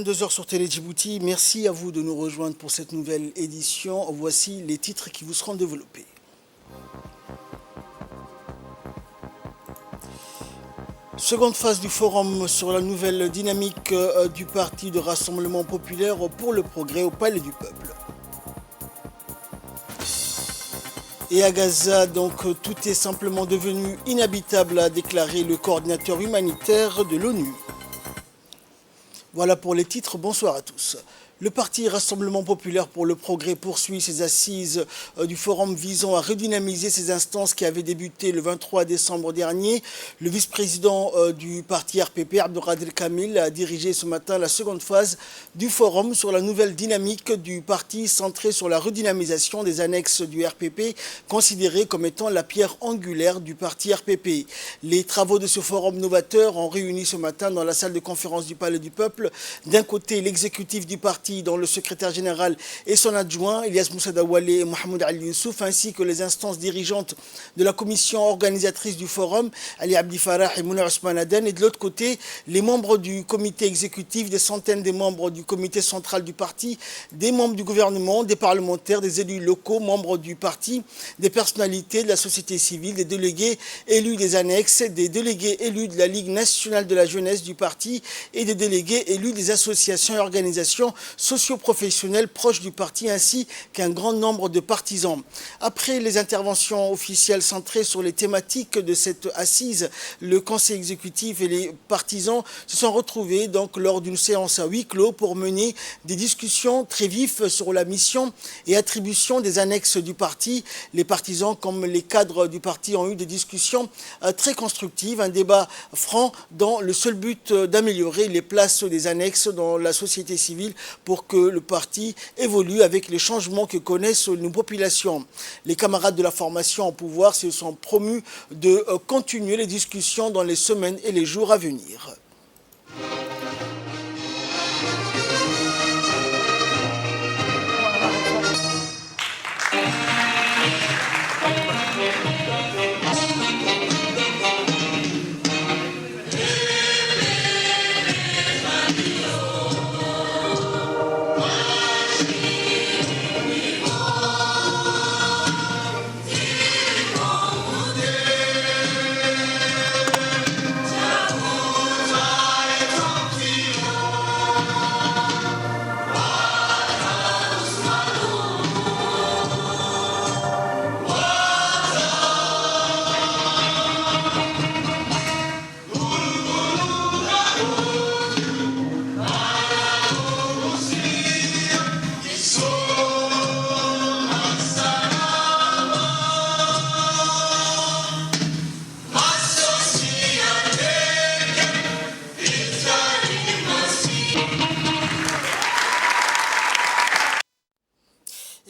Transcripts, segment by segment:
22 heures sur Télé Djibouti. Merci à vous de nous rejoindre pour cette nouvelle édition. Voici les titres qui vous seront développés. Seconde phase du forum sur la nouvelle dynamique du Parti de Rassemblement Populaire pour le Progrès au Palais du Peuple. Et à Gaza, donc, tout est simplement devenu inhabitable, a déclaré le coordinateur humanitaire de l'ONU. Voilà pour les titres, bonsoir à tous. Le Parti Rassemblement Populaire pour le Progrès poursuit ses assises du forum visant à redynamiser ces instances qui avaient débuté le 23 décembre dernier. Le vice-président du parti RPP, Abdelkader Kamil, a dirigé ce matin la seconde phase du forum sur la nouvelle dynamique du parti centrée sur la redynamisation des annexes du RPP, considérées comme étant la pierre angulaire du parti RPP. Les travaux de ce forum novateur ont réuni ce matin dans la salle de conférence du Palais du Peuple, d'un côté l'exécutif du parti, dont le secrétaire général et son adjoint, Ilyas Moussa Dawale et Mohamed Ali Youssouf, ainsi que les instances dirigeantes de la commission organisatrice du forum, Ali Abdi Farah et Mouna Ousmane Aden, et de l'autre côté, les membres du comité exécutif, des centaines de membres du comité central du parti, des membres du gouvernement, des parlementaires, des élus locaux, membres du parti, des personnalités de la société civile, des délégués élus des annexes, des délégués élus de la Ligue nationale de la jeunesse du parti et des délégués élus des associations et organisations socio-professionnels proches du parti, ainsi qu'un grand nombre de partisans. Après les interventions officielles centrées sur les thématiques de cette assise, le conseil exécutif et les partisans se sont retrouvés donc lors d'une séance à huis clos pour mener des discussions très vives sur la mission et attribution des annexes du parti. Les partisans comme les cadres du parti ont eu des discussions très constructives, un débat franc dans le seul but d'améliorer les places des annexes dans la société civile pour que le parti évolue avec les changements que connaissent nos populations. Les camarades de la formation au pouvoir se sont promus de continuer les discussions dans les semaines et les jours à venir.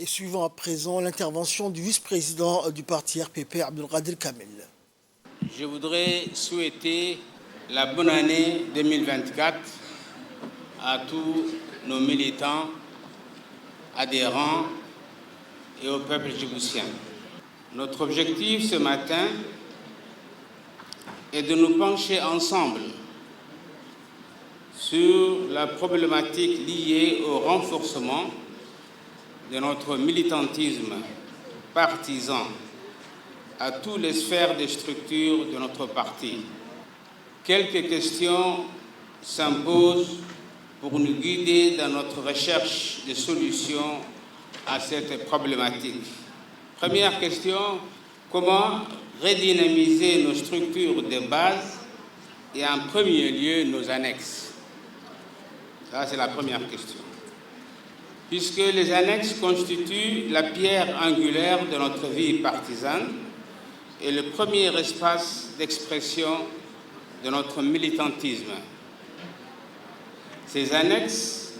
Et suivant à présent l'intervention du vice-président du parti RPP, Abdelkader Kamil. Je voudrais souhaiter la bonne année 2024 à tous nos militants, adhérents et au peuple djiboutien. Notre objectif ce matin est de nous pencher ensemble sur la problématique liée au renforcement de notre militantisme partisan à toutes les sphères des structures de notre parti. Quelques questions s'imposent pour nous guider dans notre recherche de solutions à cette problématique. Première question, comment redynamiser nos structures de base et en premier lieu nos annexes? Ça, c'est la première question. Puisque les annexes constituent la pierre angulaire de notre vie partisane et le premier espace d'expression de notre militantisme. Ces annexes,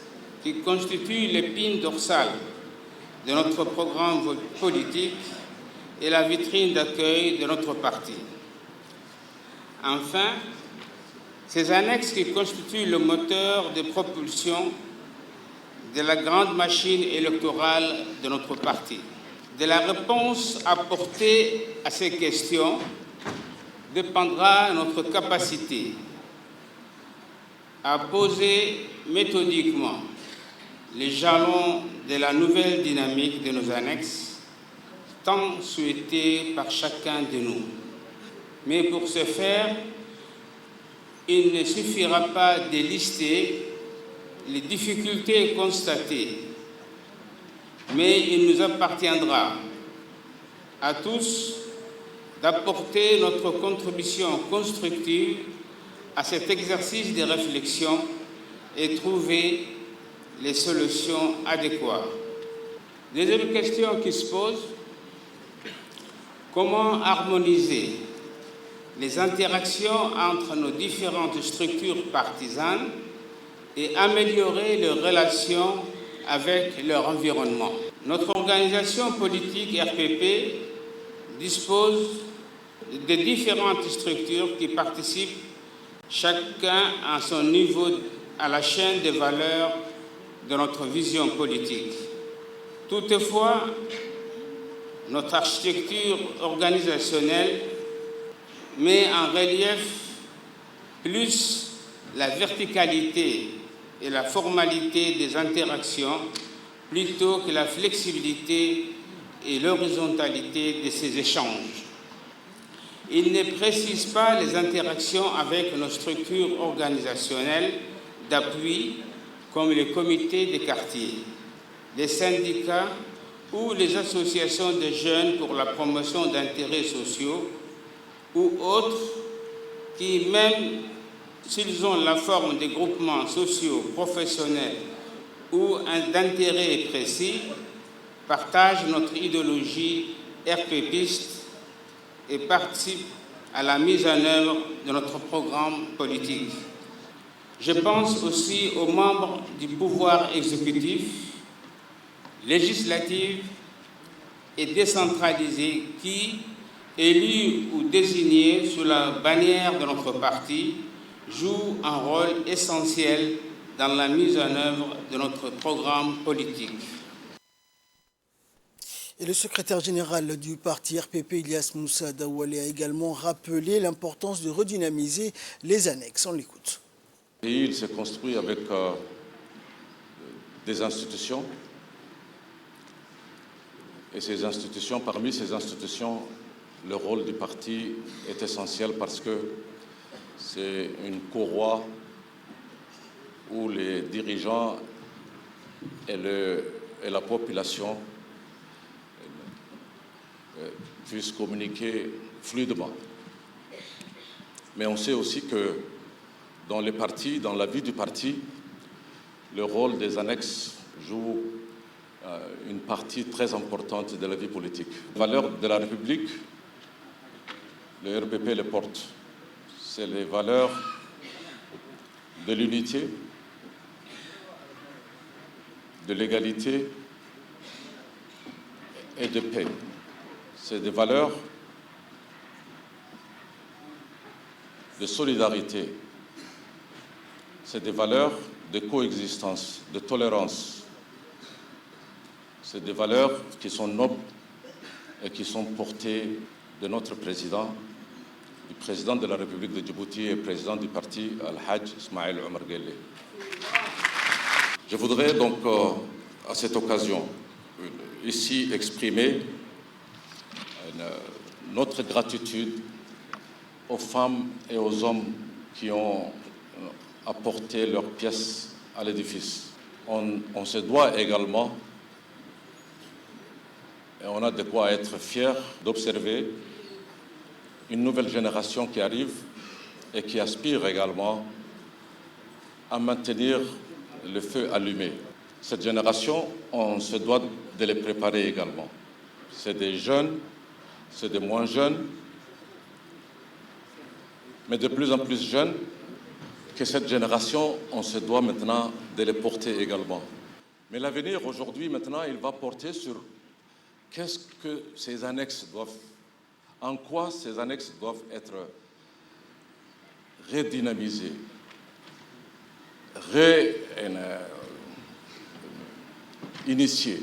qui constituent l'épine dorsale de notre programme politique et la vitrine d'accueil de notre parti. Enfin, ces annexes qui constituent le moteur de propulsion de la grande machine électorale de notre parti. De la réponse apportée à ces questions dépendra notre capacité à poser méthodiquement les jalons de la nouvelle dynamique de nos annexes, tant souhaitée par chacun de nous. Mais pour ce faire, il ne suffira pas de lister les difficultés constatées, mais il nous appartiendra à tous d'apporter notre contribution constructive à cet exercice de réflexion et trouver les solutions adéquates. Deuxième question qui se pose, comment harmoniser les interactions entre nos différentes structures partisanes et améliorer leurs relations avec leur environnement? Notre organisation politique RPP dispose de différentes structures qui participent chacun à son niveau à la chaîne des valeurs de notre vision politique. Toutefois, notre architecture organisationnelle met en relief plus la verticalité et la formalité des interactions plutôt que la flexibilité et l'horizontalité de ces échanges. Il ne précise pas les interactions avec nos structures organisationnelles d'appui comme les comités des quartiers, les syndicats ou les associations de jeunes pour la promotion d'intérêts sociaux ou autres qui, même s'ils ont la forme de groupements sociaux, professionnels ou d'intérêts précis, partagent notre idéologie RPPiste et participent à la mise en œuvre de notre programme politique. Je pense aussi aux membres du pouvoir exécutif, législatif et décentralisé qui, élus ou désignés sous la bannière de notre parti, jouent un rôle essentiel dans la mise en œuvre de notre programme politique. Et le secrétaire général du parti RPP, Ilyas Moussa Daoualé, a également rappelé l'importance de redynamiser les annexes. On l'écoute. Et il s'est construit avec des institutions. Et ces institutions, parmi ces institutions, le rôle du parti est essentiel parce que c'est une courroie où les dirigeants et la population puissent communiquer fluidement. Mais on sait aussi que dans les partis, dans la vie du parti, le rôle des annexes joue une partie très importante de la vie politique. Les valeurs de la République, le RPP les porte. C'est les valeurs de l'unité, de l'égalité et de paix. C'est des valeurs de solidarité. C'est des valeurs de coexistence, de tolérance. C'est des valeurs qui sont nobles et qui sont portées de notre président, du président de la République de Djibouti et président du parti Al-Hajj Ismaël Omar Guelleh. Je voudrais donc à cette occasion ici exprimer notre gratitude aux femmes et aux hommes qui ont apporté leur pièce à l'édifice. On se doit également, et on a de quoi être fiers, d'observer une nouvelle génération qui arrive et qui aspire également à maintenir le feu allumé. Cette génération, on se doit de les préparer également. C'est des jeunes, c'est des moins jeunes, mais de plus en plus jeunes, que cette génération, on se doit maintenant de les porter également. Mais l'avenir, aujourd'hui, maintenant, il va porter sur qu'est-ce que ces annexes doivent, en quoi ces annexes doivent être redynamisées, initiées.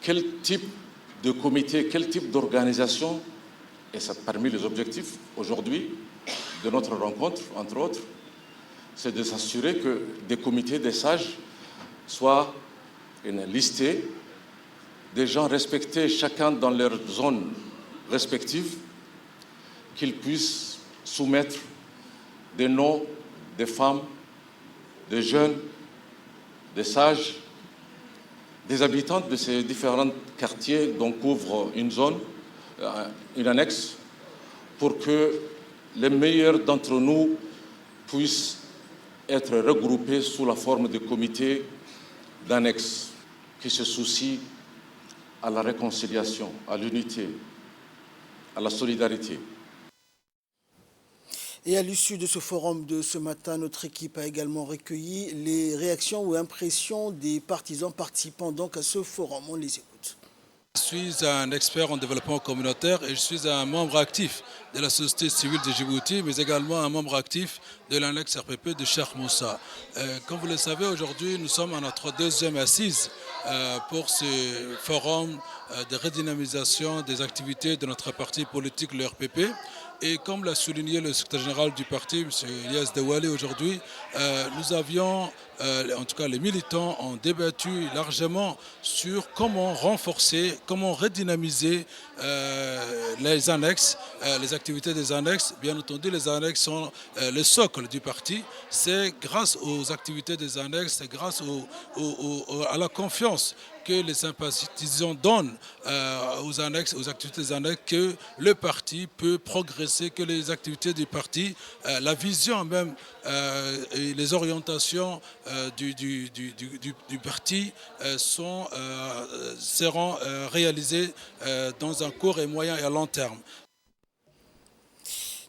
Quel type de comité, quel type d'organisation, et c'est parmi les objectifs aujourd'hui de notre rencontre, entre autres, c'est de s'assurer que des comités des sages soient listés, des gens respectés chacun dans leur zone respective, qu'ils puissent soumettre des noms des femmes, des jeunes, des sages, des habitants de ces différents quartiers dont couvre une zone, une annexe, pour que les meilleurs d'entre nous puissent être regroupés sous la forme de comités d'annexe qui se soucient à la réconciliation, à l'unité, à la solidarité. Et à l'issue de ce forum de ce matin, notre équipe a également recueilli les réactions ou impressions des partisans participant donc à ce forum. On les écoute. Je suis un expert en développement communautaire et je suis un membre actif de la société civile de Djibouti, mais également un membre actif de l'annexe RPP de Cheikh Moussa. Comme vous le savez, aujourd'hui, nous sommes à notre deuxième assise pour ce forum de redynamisation des activités de notre parti politique, le RPP. Et comme l'a souligné le secrétaire général du parti, M. Elias Dewale, aujourd'hui, nous avions, en tout cas les militants, ont débattu largement sur comment renforcer, comment redynamiser les annexes, les activités des annexes. Bien entendu, les annexes sont le socle du parti. C'est grâce aux activités des annexes, c'est grâce à la confiance que les sympathisants donnent aux annexes, aux activités des annexes, que le parti peut progresser, que les activités du parti, la vision même et les orientations du parti seront réalisées dans un court et moyen et à long terme.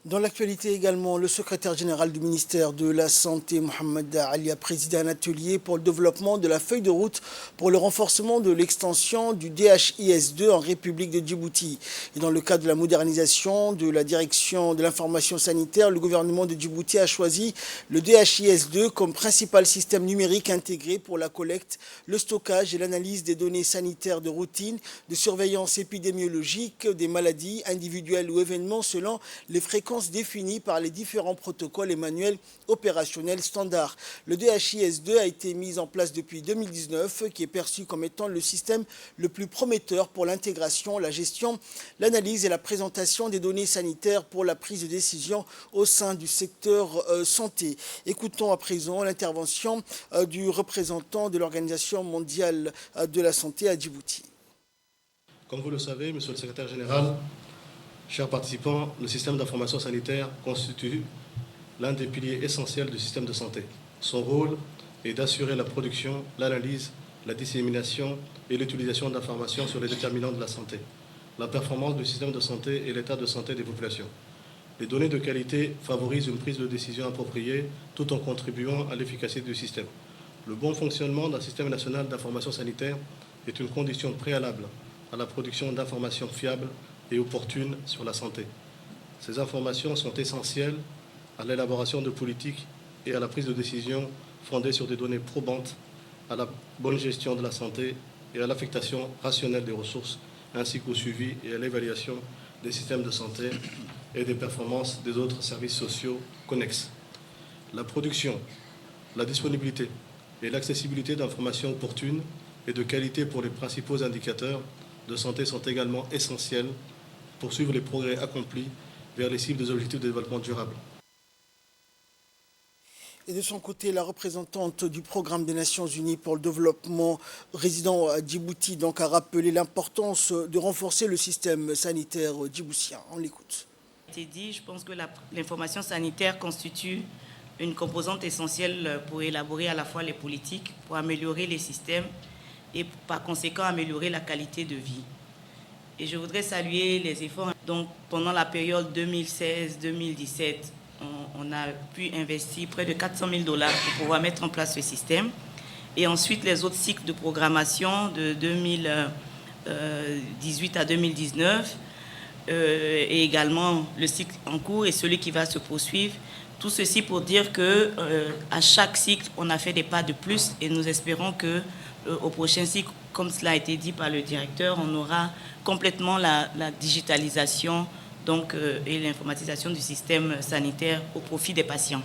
Dans l'actualité également, le secrétaire général du ministère de la Santé, Mohamed Ali, a présidé un atelier pour le développement de la feuille de route pour le renforcement de l'extension du DHIS2 en République de Djibouti. Et dans le cadre de la modernisation de la direction de l'information sanitaire, le gouvernement de Djibouti a choisi le DHIS2 comme principal système numérique intégré pour la collecte, le stockage et l'analyse des données sanitaires de routine, de surveillance épidémiologique des maladies individuelles ou événements selon les fréquences définies par les différents protocoles et manuels opérationnels standards. Le DHIS2 a été mis en place depuis 2019, qui est perçu comme étant le système le plus prometteur pour l'intégration, la gestion, l'analyse et la présentation des données sanitaires pour la prise de décision au sein du secteur santé. Écoutons à présent l'intervention du représentant de l'Organisation mondiale de la santé à Djibouti. Comme vous le savez, monsieur le secrétaire général, chers participants, le système d'information sanitaire constitue l'un des piliers essentiels du système de santé. Son rôle est d'assurer la production, l'analyse, la dissémination et l'utilisation d'informations sur les déterminants de la santé, la performance du système de santé et l'état de santé des populations. Les données de qualité favorisent une prise de décision appropriée tout en contribuant à l'efficacité du système. Le bon fonctionnement d'un système national d'information sanitaire est une condition préalable à la production d'informations fiables et opportunes sur la santé. Ces informations sont essentielles à l'élaboration de politiques et à la prise de décision fondée sur des données probantes, à la bonne gestion de la santé et à l'affectation rationnelle des ressources, ainsi qu'au suivi et à l'évaluation des systèmes de santé et des performances des autres services sociaux connexes. La production, la disponibilité et l'accessibilité d'informations opportunes et de qualité pour les principaux indicateurs de santé sont également essentiels pour suivre les progrès accomplis vers les cibles des objectifs de développement durable. Et de son côté, la représentante du programme des Nations Unies pour le développement résidant à Djibouti donc, a rappelé l'importance de renforcer le système sanitaire djiboutien. On l'écoute. Je pense que l'information sanitaire constitue une composante essentielle pour élaborer à la fois les politiques, pour améliorer les systèmes et par conséquent améliorer la qualité de vie. Et je voudrais saluer les efforts. Donc, pendant la période 2016-2017, on a pu investir près de 400 000 $ pour pouvoir mettre en place ce système. Et ensuite, les autres cycles de programmation de 2018 à 2019 et également le cycle en cours et celui qui va se poursuivre. Tout ceci pour dire que à chaque cycle, on a fait des pas de plus et nous espérons que au prochain cycle, comme cela a été dit par le directeur, on aura complètement la digitalisation donc, et l'informatisation du système sanitaire au profit des patients.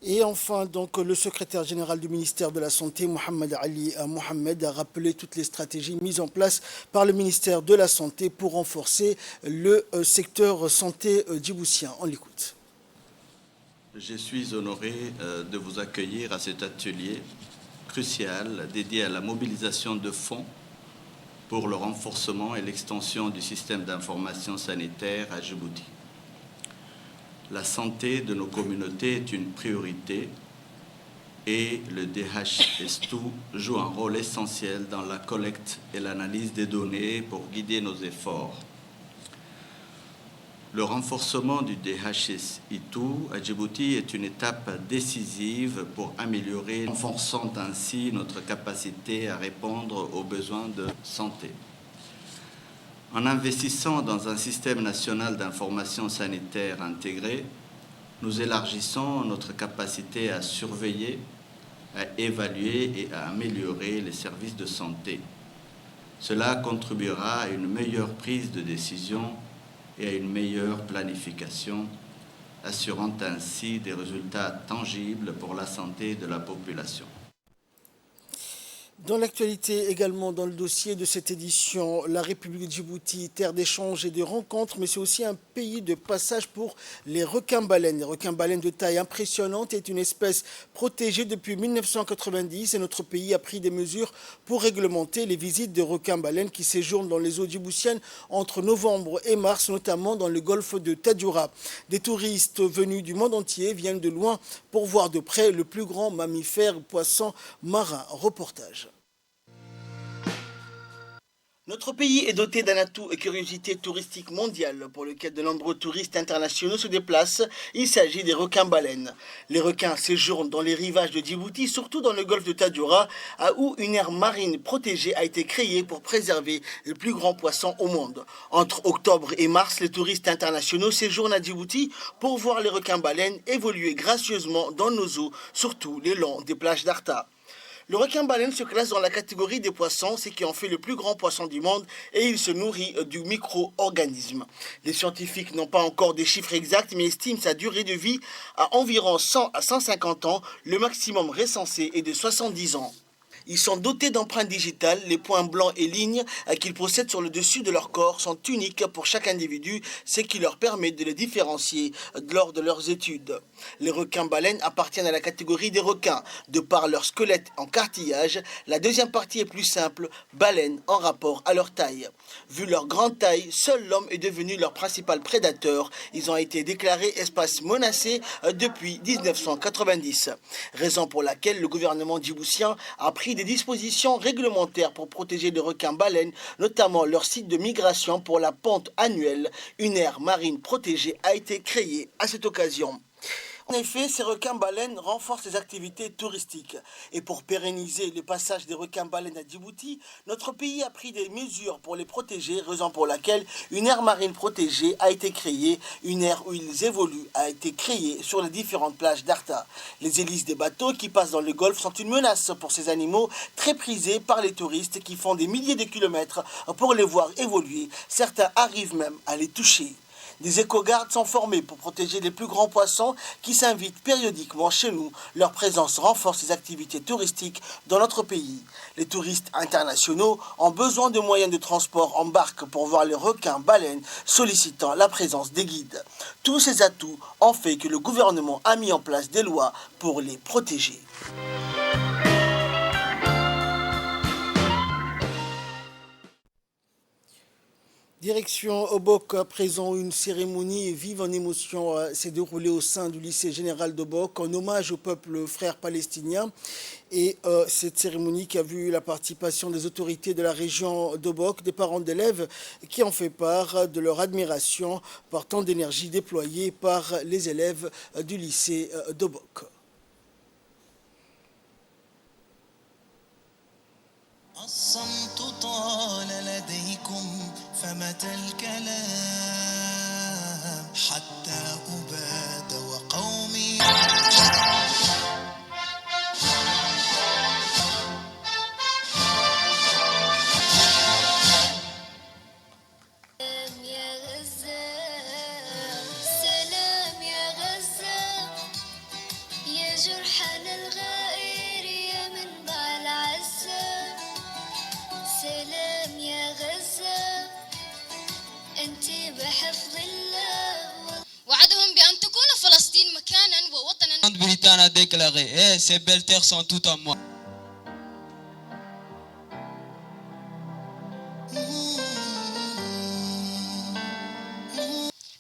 Et enfin, donc, le secrétaire général du ministère de la Santé, Mohamed Ali Mohamed, a rappelé toutes les stratégies mises en place par le ministère de la Santé pour renforcer le secteur santé djiboutien. On l'écoute. Je suis honoré de vous accueillir à cet atelier crucial dédié à la mobilisation de fonds pour le renforcement et l'extension du système d'information sanitaire à Djibouti. La santé de nos communautés est une priorité et le DHS2 joue un rôle essentiel dans la collecte et l'analyse des données pour guider nos efforts. Le renforcement du DHS-ITU à Djibouti est une étape décisive pour améliorer, renforçant ainsi notre capacité à répondre aux besoins de santé. En investissant dans un système national d'information sanitaire intégré, nous élargissons notre capacité à surveiller, à évaluer et à améliorer les services de santé. Cela contribuera à une meilleure prise de décision et à une meilleure planification, assurant ainsi des résultats tangibles pour la santé de la population. Dans l'actualité également, dans le dossier de cette édition, la République de Djibouti, terre d'échanges et de rencontres, mais c'est aussi un pays de passage pour les requins-baleines. Les requins-baleines de taille impressionnante est une espèce protégée depuis 1990 et notre pays a pris des mesures pour réglementer les visites de requins-baleines qui séjournent dans les eaux djiboutiennes entre novembre et mars, notamment dans le golfe de Tadjoura. Des touristes venus du monde entier viennent de loin pour voir de près le plus grand mammifère poisson marin. Reportage. Notre pays est doté d'un atout et curiosité touristique mondiale pour lequel de nombreux touristes internationaux se déplacent. Il s'agit des requins-baleines. Les requins séjournent dans les rivages de Djibouti, surtout dans le golfe de Tadjoura, où une aire marine protégée a été créée pour préserver les plus grands poissons au monde. Entre octobre et mars, les touristes internationaux séjournent à Djibouti pour voir les requins-baleines évoluer gracieusement dans nos eaux, surtout les longs des plages d'Arta. Le requin-baleine se classe dans la catégorie des poissons, ce qui en fait le plus grand poisson du monde, et il se nourrit du micro-organisme. Les scientifiques n'ont pas encore des chiffres exacts, mais estiment sa durée de vie à environ 100 à 150 ans. Le maximum recensé est de 70 ans. Ils sont dotés d'empreintes digitales. Les points blancs et lignes qu'ils possèdent sur le dessus de leur corps sont uniques pour chaque individu, ce qui leur permet de les différencier lors de leurs études. Les requins-baleines appartiennent à la catégorie des requins. De par leur squelette en cartilage, la deuxième partie est plus simple, baleines en rapport à leur taille. Vu leur grande taille, seul l'homme est devenu leur principal prédateur. Ils ont été déclarés espèces menacées depuis 1990. Raison pour laquelle le gouvernement djiboutien a pris des dispositions réglementaires pour protéger les requins-baleines, notamment leur site de migration pour la ponte annuelle. Une aire marine protégée a été créée à cette occasion. En effet, ces requins-baleines renforcent les activités touristiques. Et pour pérenniser le passage des requins-baleines à Djibouti, notre pays a pris des mesures pour les protéger, raison pour laquelle une aire marine protégée a été créée. Une aire où ils évoluent a été créée sur les différentes plages d'Arta. Les hélices des bateaux qui passent dans le golfe sont une menace pour ces animaux très prisés par les touristes qui font des milliers de kilomètres pour les voir évoluer. Certains arrivent même à les toucher. Des éco-gardes sont formés pour protéger les plus grands poissons qui s'invitent périodiquement chez nous. Leur présence renforce les activités touristiques dans notre pays. Les touristes internationaux ont besoin de moyens de transport en barque pour voir les requins-baleines, sollicitant la présence des guides. Tous ces atouts ont fait que le gouvernement a mis en place des lois pour les protéger. Direction Obok, à présent, une cérémonie vive en émotion s'est déroulée au sein du lycée général d'Obok en hommage au peuple frère palestinien. Et cette cérémonie qui a vu la participation des autorités de la région d'Obok, des parents d'élèves qui ont fait part de leur admiration par tant d'énergie déployée par les élèves du lycée d'Obok. الصمت طال لديكم فمتى الكلام حتى أباد وقومي سلام يا غزة يا Grande-Bretagne a déclaré « Ces belles terres sont toutes à moi ».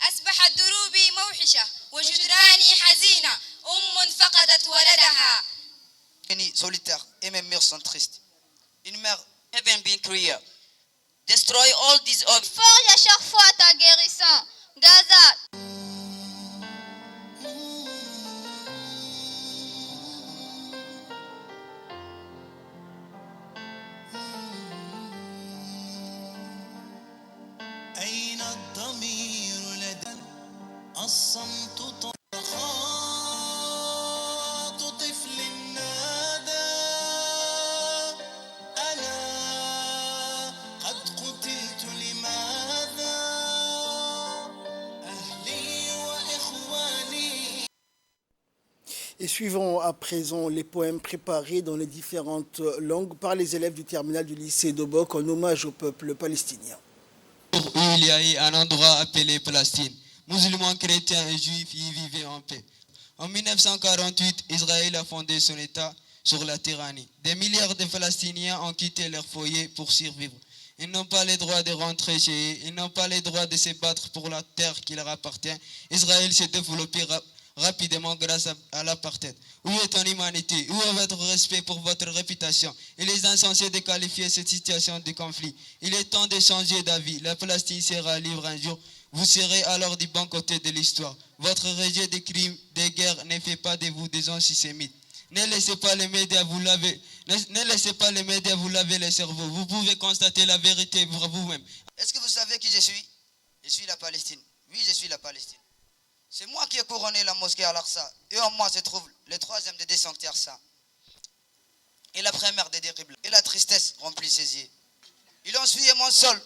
أصبحت دروبي موحشة وجدراني حزينة فقدت ولدها. Solitaire et mes murs sont tristes. Une mère haven't been clear. Destroy all these objects. Forge à chaque fois ta guérison. Gaza. أين الضمير لدى الصمت طخات طفل نادى أنا قد قتلت لماذا أهلي وإخواني. Et suivons à présent les poèmes préparés dans les différentes langues par les élèves du terminal du lycée d'Obok en hommage au peuple palestinien. Où il y a eu un endroit appelé Palestine. Musulmans, chrétiens et juifs y vivaient en paix. En 1948, Israël a fondé son État sur la tyrannie. Des milliards de Palestiniens ont quitté leur foyer pour survivre. Ils n'ont pas le droit de rentrer chez eux. Ils n'ont pas le droit de se battre pour la terre qui leur appartient. Israël s'est développé rapidement grâce à l'apartheid. Où est ton humanité? Où est votre respect pour votre réputation? Il est insensé de qualifier cette situation de conflit. Il est temps de changer d'avis. La Palestine sera libre un jour. Vous serez alors du bon côté de l'histoire. Votre rejet des crimes, des guerres ne fait pas de vous des antisémites. Ne laissez pas les médias vous laver. Ne laissez pas les médias vous laver les cerveaux. Vous pouvez constater la vérité pour vous-même. Est-ce que vous savez qui je suis? Je suis la Palestine. Oui, je suis la Palestine. C'est moi qui ai couronné la mosquée Al-Aqsa. Et en moi se trouve le troisième des deux sanctuaires saints. Et la première des terribles. Et la tristesse remplit ses yeux. Ils ont suivi mon sol,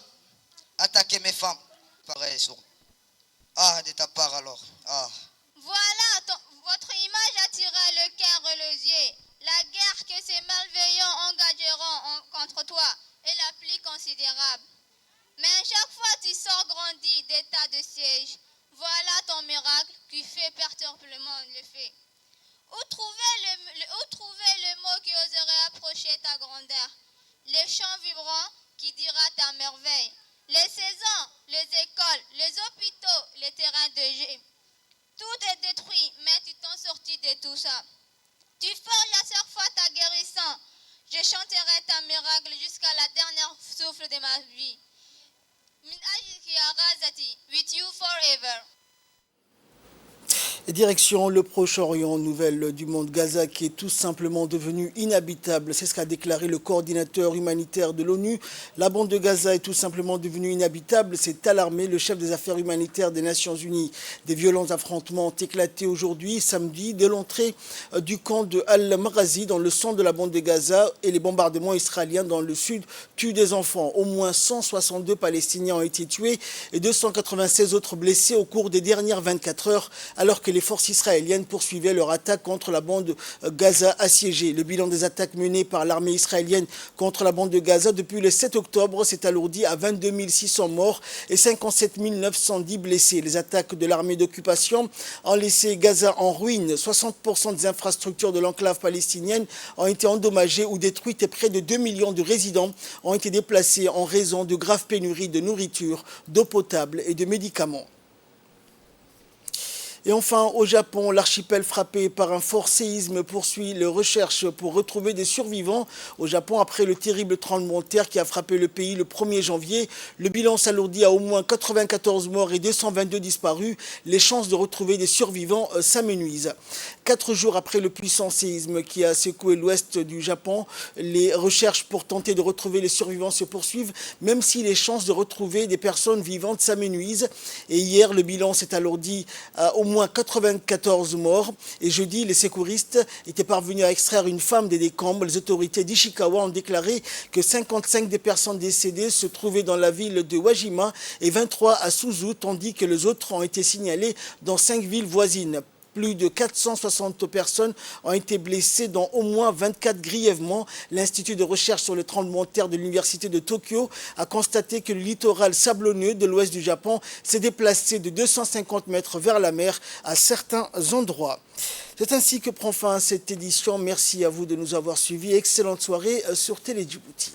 attaqué mes femmes. Pareil, sourd. Ah, de ta part alors. Ah. Voilà, votre image attira le cœur et les yeux. La guerre que ces malveillants engageront contre toi est la plus considérable. Mais à chaque fois tu sors grandi d'état de siège. Voilà ton miracle qui fait perturbablement le fait. Où trouver le mot qui oserait approcher ta grandeur? Les chants vibrants qui dira ta merveille. Les saisons, les écoles, les hôpitaux, les terrains de jeu. Tout est détruit, mais tu t'en sortis de tout ça. Tu forges à chaque fois ta guérison. Je chanterai ta miracle jusqu'à la dernière souffle de ma vie. Min ajliki ya Ghazati, with you forever. Et direction le Proche-Orient, nouvelle du monde, Gaza qui est tout simplement devenue inhabitable. C'est ce qu'a déclaré le coordinateur humanitaire de l'ONU. La bande de Gaza est tout simplement devenue inhabitable. C'est alarmé le chef des affaires humanitaires des Nations Unies. Des violents affrontements ont éclaté aujourd'hui, samedi, dès l'entrée du camp de Al-Marazi dans le centre de la bande de Gaza et les bombardements israéliens dans le sud tuent des enfants. Au moins 162 Palestiniens ont été tués et 296 autres blessés au cours des dernières 24 heures, alors que les forces israéliennes poursuivaient leur attaque contre la bande Gaza assiégée. Le bilan des attaques menées par l'armée israélienne contre la bande de Gaza depuis le 7 octobre s'est alourdi à 22 600 morts et 57 910 blessés. Les attaques de l'armée d'occupation ont laissé Gaza en ruine. 60% des infrastructures de l'enclave palestinienne ont été endommagées ou détruites et près de 2 millions de résidents ont été déplacés en raison de graves pénuries de nourriture, d'eau potable et de médicaments. Et enfin, au Japon, l'archipel frappé par un fort séisme poursuit les recherches pour retrouver des survivants. Au Japon, après le terrible tremblement de terre qui a frappé le pays le 1er janvier, le bilan s'alourdit à au moins 94 morts et 222 disparus. Les chances de retrouver des survivants s'amenuisent. 4 jours après le puissant séisme qui a secoué l'ouest du Japon, les recherches pour tenter de retrouver les survivants se poursuivent, même si les chances de retrouver des personnes vivantes s'amenuisent. Et hier, le bilan s'est alourdi à au moins 94 morts. Et jeudi, les secouristes étaient parvenus à extraire une femme des décombres. Les autorités d'Ishikawa ont déclaré que 55 des personnes décédées se trouvaient dans la ville de Wajima et 23 à Suzu, tandis que les autres ont été signalés dans 5 villes voisines. Plus de 460 personnes ont été blessées, dont au moins 24 grièvement. L'Institut de recherche sur le tremblement de terre de l'Université de Tokyo a constaté que le littoral sablonneux de l'ouest du Japon s'est déplacé de 250 mètres vers la mer à certains endroits. C'est ainsi que prend fin cette édition. Merci à vous de nous avoir suivis. Excellente soirée sur Télé Djibouti.